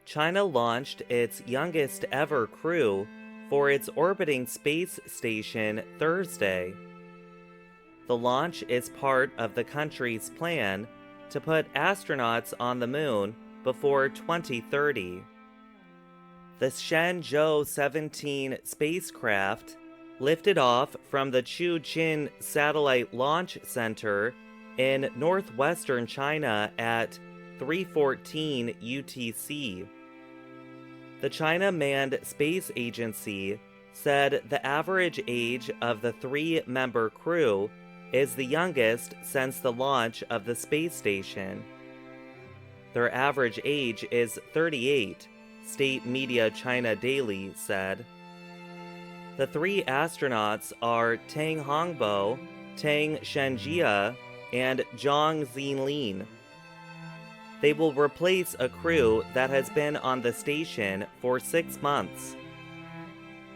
China launched its youngest ever crew for its orbiting space station Thursday. The launch is part of the country's plan to put astronauts on the moon before 2030. The Shenzhou 17 spacecraft lifted off from the Chuqin Satellite Launch Center in northwestern China at 3:14 UTC. The China Manned Space Agency said the average age of the three-member crew is the youngest since the launch of the space station. Their average age is 38, state media China Daily said. The three astronauts are Tang Hongbo, Tang Shenjia, and Zhang Xinlin. They will replace a crew that has been on the station for 6 months.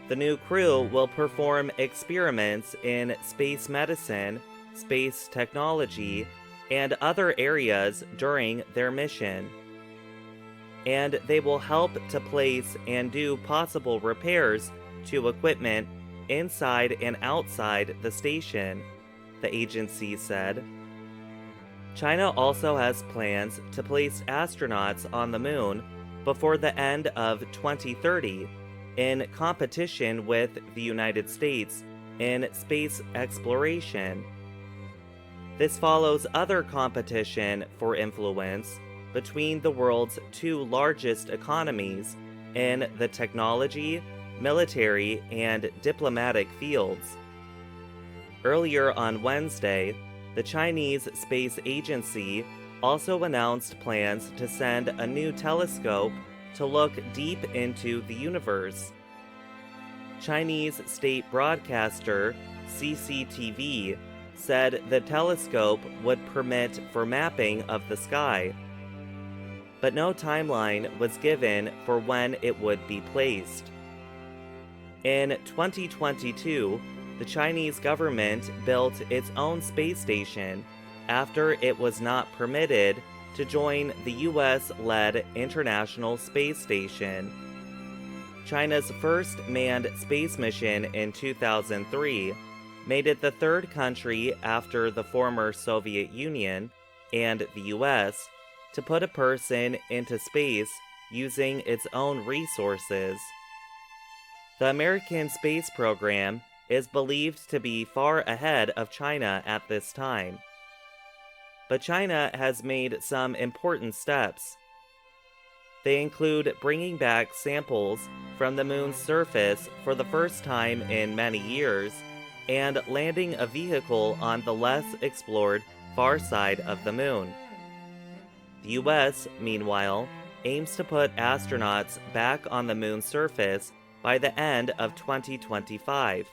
The new crew will perform experiments in space medicine, space technology, and other areas during their mission. And they will help to place and do possible repairs to equipment inside and outside the station, the agency said. China also has plans to place astronauts on the moon before the end of 2030 in competition with the United States in space exploration. This follows other competition for influence between the world's two largest economies in the technology, military, and diplomatic fields. Earlier on Wednesday, the Chinese Space Agency also announced plans to send a new telescope to look deep into the universe. Chinese state broadcaster CCTV said the telescope would permit for mapping of the sky, but no timeline was given for when it would be placed. In 2022, the Chinese government built its own space station after it was not permitted to join the US-led International Space Station. China's first manned space mission in 2003 made it the third country after the former Soviet Union and the US to put a person into space using its own resources. The American space program is believed to be far ahead of China at this time. But China has made some important steps. They include bringing back samples from the moon's surface for the first time in many years, and landing a vehicle on the less explored far side of the moon. The US, meanwhile, aims to put astronauts back on the moon's surface by the end of 2025.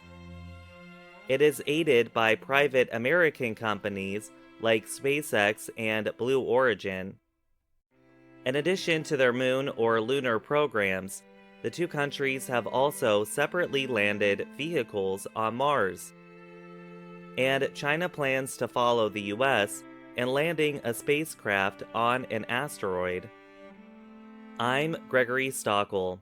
It is aided by private American companies like SpaceX and Blue Origin. In addition to their moon or lunar programs, the two countries have also separately landed vehicles on Mars. And China plans to follow the US in landing a spacecraft on an asteroid. I'm Gregory Stockel.